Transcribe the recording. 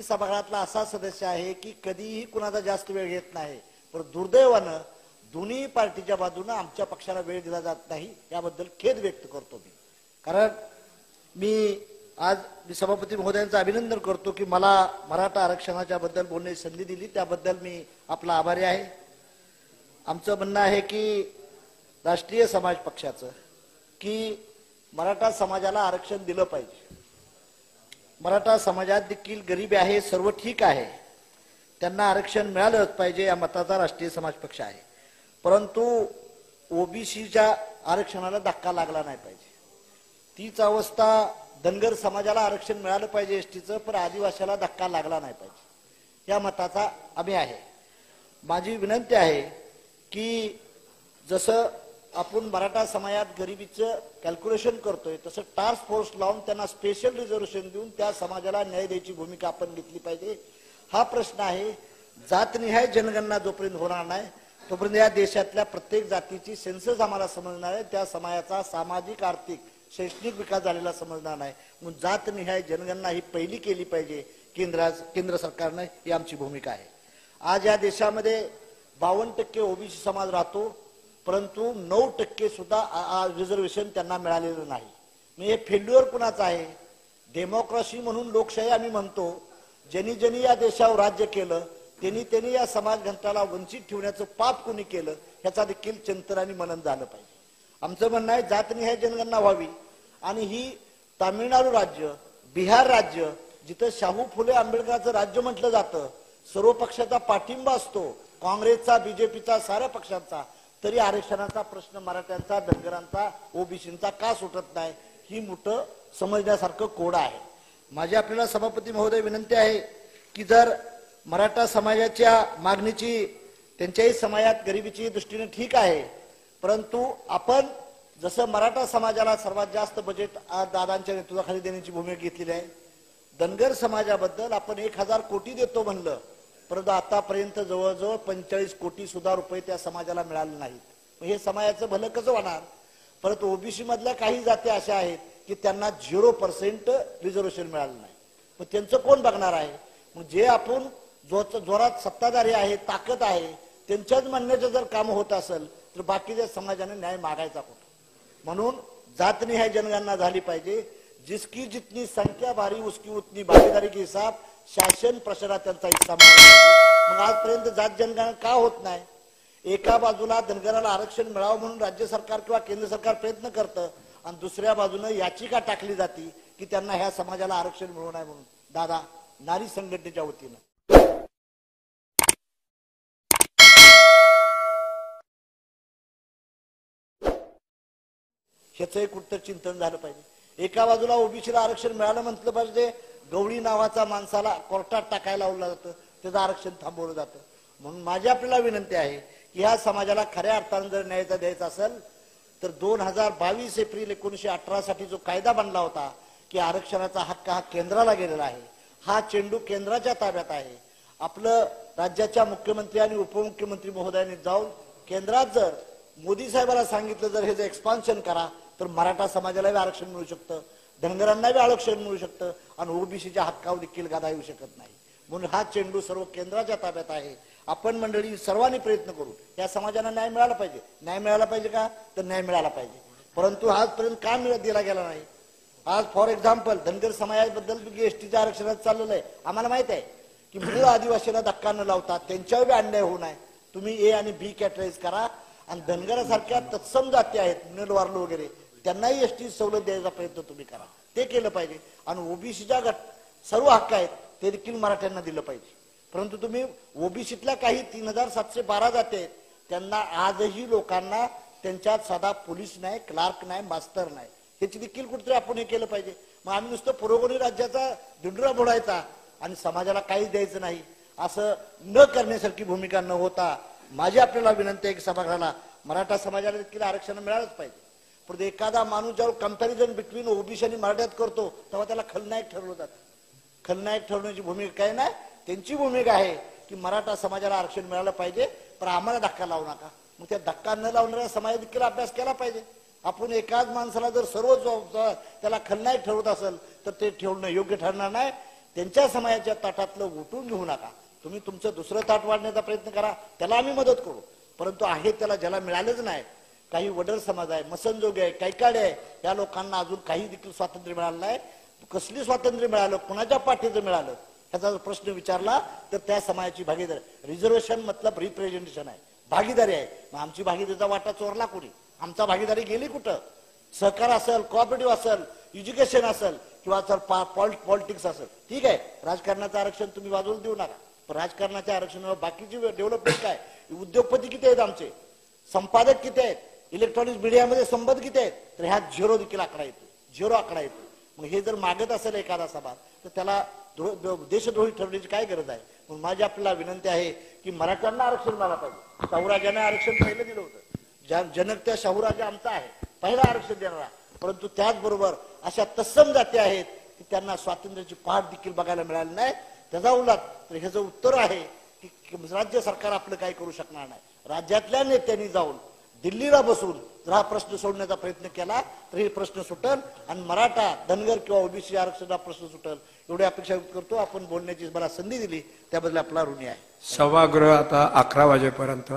मी सभागृहातला असा सदस्य आहे की कधीही कुणाचा जास्त वेळ घेत नाही, पण दुर्दैवानं दोन्ही पार्टीच्या बाजूने आमच्या पक्षाला वेळ दिला जात नाही, याबद्दल खेद व्यक्त करतो मी. कारण मी सभापती महोदयांचं अभिनंदन करतो की मला मराठा आरक्षणाच्या बद्दल बोलण्याची संधी दिली, त्याबद्दल मी आपला आभारी आहे. आमचं म्हणणं आहे की राष्ट्रीय समाज पक्षाचं की मराठा समाजाला आरक्षण दिलं पाहिजे. मराठा समाजात देखील गरिबी आहे, सर्व ठीक आहे, त्यांना आरक्षण मिळालंच पाहिजे, या मताचा राष्ट्रीय समाज पक्ष आहे. परंतु ओबीसीच्या आरक्षणाला धक्का लागला नाही पाहिजे. तीच अवस्था धनगर समाजाला आरक्षण मिळालं पाहिजे एसटीचं, पण आदिवासीला धक्का लागला नाही पाहिजे, या मताचा आम्ही आहे. माझी विनंती आहे की जसं आपण मराठा समाजात गरिबीचं कॅल्क्युलेशन करतोय तसं टास्क फोर्स लावून त्यांना स्पेशल रिझर्वेशन देऊन त्या समाजाला न्याय द्यायची भूमिका आपण घेतली पाहिजे. हा प्रश्न आहे. जातनिहाय जनगणना जोपर्यंत होणार नाही तोपर्यंत या देशातल्या प्रत्येक जातीची सेन्सस आम्हाला समजणार आहे, त्या समाजाचा सामाजिक आर्थिक शैक्षणिक विकास झालेला समजणार नाही. म्हणून जातनिहाय जनगणना ही पहिली केली पाहिजे केंद्र सरकारनं, ही आमची भूमिका आहे. आज या देशामध्ये 52% ओबीसी समाज राहतो, परंतु 9% सुद्धा रिझर्वेशन त्यांना मिळालेलं नाही. म्हणजे हे फेल्युअर कुणाचं आहे? डेमोक्रेसी म्हणून लोकशाही आम्ही म्हणतो, ज्यांनी ज्यांनी या देशावर राज्य केलं त्यांनी या समाज घटकाला वंचित ठेवण्याचं पाप कोणी केलं ह्याचा देखील चिंतन आणि मनन झालं पाहिजे. आमचं म्हणणं आहे जातनिहाय जनगणना व्हावी आणि ही तामिळनाडू राज्य, बिहार राज्य, जिथं शाहू फुले आंबेडकरांचं राज्य म्हटलं जातं, सर्व पक्षाचा पाठिंबा असतो, काँग्रेसचा, बीजेपीचा, साऱ्या पक्षांचा, तरी आरक्षणाचा प्रश्न मराठ्यांचा, धनगरांचा, ओबीसींचा का सुटत नाही, ही मोठं समजण्यासारखं कोड आहे. माझी आपल्याला सभापती महोदय विनंती आहे की जर मराठा समाजाच्या मागणीची, त्यांच्याही समाजात गरिबीची दृष्टीने ठीक आहे, परंतु आपण जसं मराठा समाजाला सर्वात जास्त बजेट दादांच्या नेतृत्वाखाली देण्याची भूमिका घेतलेली आहे, धनगर समाजाबद्दल आपण 1000 कोटी देतो म्हणलं, परंतु आतापर्यंत जवळजवळ 45 कोटी सुद्धा रुपये त्या समाजाला मिळाले नाहीत. हे समाजाचं भलं कसं होणार? परंतु ओबीसी मधल्या काही जाती अशा आहेत की त्यांना 0% रिझर्वेशन मिळालं नाही. मग त्यांचं कोण बघणार आहे? मग जे आपण जोरात सत्ताधारी आहे, ताकद आहे, त्यांच्याच म्हणण्याचं जर काम होत असेल तर बाकीच्या समाजाने न्याय मागायचा कुठं? म्हणून जातनिहाय जनगणना झाली पाहिजे. जिसकी जितनी संख्या भारी उसकी उतनी भागीदारी के हिसाब शासन प्रशासनात त्यांचा हिस्सा मागायचा. मग आजपर्यंत जात जनगणना का होत नाही? एका बाजूला धनगराला आरक्षण मिळावं म्हणून राज्य सरकार किंवा केंद्र सरकार प्रयत्न करतं आणि दुसऱ्या बाजूनं याचिका टाकली जाते की त्यांना ह्या समाजाला आरक्षण मिळू नये म्हणून. दादा, नारी संघटनेच्या वतीनं ह्याचं कुठं चिंतन झालं पाहिजे. एका बाजूला ओबीसीला आरक्षण मिळालं म्हटलं पाहिजे, गवळी नावाचा माणसाला कोर्टात टाकायला लावलं जातं, त्याचं आरक्षण थांबवलं जातं. म्हणून माझी आपल्याला विनंती आहे की ह्या समाजाला खऱ्या अर्थानं जर न्याय द्यायचा असेल तर 2022 एप्रिल 1918 साठी जो कायदा बनला होता की आरक्षणाचा हक्क हा केंद्राला गेलेला आहे, हा चेंडू केंद्राच्या ताब्यात आहे. आपलं राज्याच्या मुख्यमंत्री आणि उपमुख्यमंत्री महोदयांनी जाऊन केंद्रात जर मोदी साहेबांना सांगितलं जर हे एक्सपान्शन करा तर मराठा समाजालाही आरक्षण मिळू शकतं, धनगरांनाही आरक्षण मिळू शकतं आणि ओबीसीच्या हक्कावर देखील गादा येऊ शकत नाही. म्हणून हा चेंडू सर्व केंद्राच्या ताब्यात आहे. आपण मंडळी सर्वांनी प्रयत्न करू, या समाजाला न्याय मिळाला पाहिजे. न्याय मिळाला पाहिजे का? तर न्याय मिळाला पाहिजे. परंतु आजपर्यंत का दिला गेला नाही? आज फॉर एक्झाम्पल धनगर समाजाबद्दल एसटीच्या आरक्षणात चाललेलं आहे. आम्हाला माहित आहे की मूळ आदिवासीला धक्का न लावता त्यांच्यावर अन्याय होऊ नये, तुम्ही ए आणि बी कॅटेगराईज करा आणि धनगरासारख्या तत्सम जाती आहेत, मिनलवारलो वगैरे, त्यांनाही एसटी सवलत द्यायचा प्रयत्न तुम्ही करा. ते केलं पाहिजे. आणि ओबीसीच्या सर्व हक्क आहेत ते देखील मराठ्यांना दिलं पाहिजे. परंतु तुम्ही ओबीसीतल्या काही 3712 जाती आहेत, त्यांना आजही लोकांना त्यांच्यात साधा पोलीस नाही, क्लार्क नाही, मास्तर नाही, ह्याची देखील कुठेतरी आपण हे केलं पाहिजे. मग आम्ही नुसतं पुरोगोरी राज्याचा दिंडुरा बोडायचा आणि समाजाला काहीच द्यायचं नाही असं न करण्यासारखी भूमिका न होता माझी आपल्याला विनंती आहे की सभागृहाला मराठा समाजाला देखील आरक्षण मिळालंच पाहिजे. पण एखादा माणूस जेव्हा कंपॅरिझन बिटवीन ओबीसी आणि मराठ्यात करतो तेव्हा त्याला खलनायक ठरवलं जातं. खलनायक ठरवण्याची भूमिका काय नाही, त्यांची भूमिका आहे की मराठा समाजाला आरक्षण मिळालं पाहिजे, पण आम्हाला धक्का लावू नका. मग त्या धक्का न लावणाऱ्या समाज देखील अभ्यास केला पाहिजे. आपण एकाच माणसाला जर सर्व त्याला खलनायक ठरवत असेल तर ते ठेवणं योग्य ठरणार नाही. त्यांच्या समाजाच्या ताटातलं उठून घेऊ नका. तुम्ही तुमचं दुसरं ताट वाढण्याचा प्रयत्न करा, त्याला आम्ही मदत करू. परंतु आहे त्याला ज्याला मिळालंच नाही, काही वडर समाज आहे, मसनजोगे आहे, कैकाडे आहे, या लोकांना अजून काही देखील स्वातंत्र्य मिळालं नाही. कसली स्वातंत्र्य मिळालं, कोणाच्या पाठीचं मिळालं, ह्याचा प्रश्न विचारला तर त्या समाजाची भागीदारी. रिझर्वेशन मतलब रिप्रेझेंटेशन आहे, भागीदारी आहे. मग आमची भागीदारीचा वाटा चोरला कोणी? आमचा भागीदारी गेली कुठं? सहकार असेल, कोऑपरेटिव्ह असेल, एज्युकेशन असेल किंवा पॉलिटिक्स असेल, ठीक आहे. राजकारणाचं आरक्षण तुम्ही बाजूला देऊ नका, पण राजकारणाच्या आरक्षणावर बाकीची डेव्हलपमेंट काय? उद्योगपती किती आहेत आमचे, संपादक किती आहेत, इलेक्ट्रॉनिक मीडियामध्ये संबंध किती आहेत, तर ह्यात झिरो देखील आकडा येतो, झिरो आकडा येतो. मग हे जर मागत असेल एखादा सभा, तर त्याला देशद्रोही ठरवण्याची काय गरज आहे? म्हणून माझी आपल्याला विनंती आहे की मराठ्यांना आरक्षण मिळालं पाहिजे. शाहूराजांना आरक्षण पहिलं दिलं होतं, जनक त्या शाहूराजा आमचा आहे, पहिला आरक्षण देणारा. परंतु त्याचबरोबर अशा तत्सम जाती आहेत की त्यांना स्वातंत्र्याची पहाट देखील बघायला मिळाली नाही. त्याचा उलट तर ह्याचं उत्तर आहे की राज्य सरकार आपलं काय करू शकणार नाही. राज्यातल्या नेत्यांनी जाऊन दिल्लीला बसून जर हा प्रश्न सोडण्याचा प्रयत्न केला तर हे प्रश्न सुटल आणि मराठा, धनगर किंवा ओबीसी आरक्षणाचा प्रश्न सुटल, एवढी अपेक्षा व्यक्त करतो. आपण बोलण्याची मला संधी दिली त्याबद्दल आपला ऋणी आहे. सभागृह आता 11 वाजेपर्यंत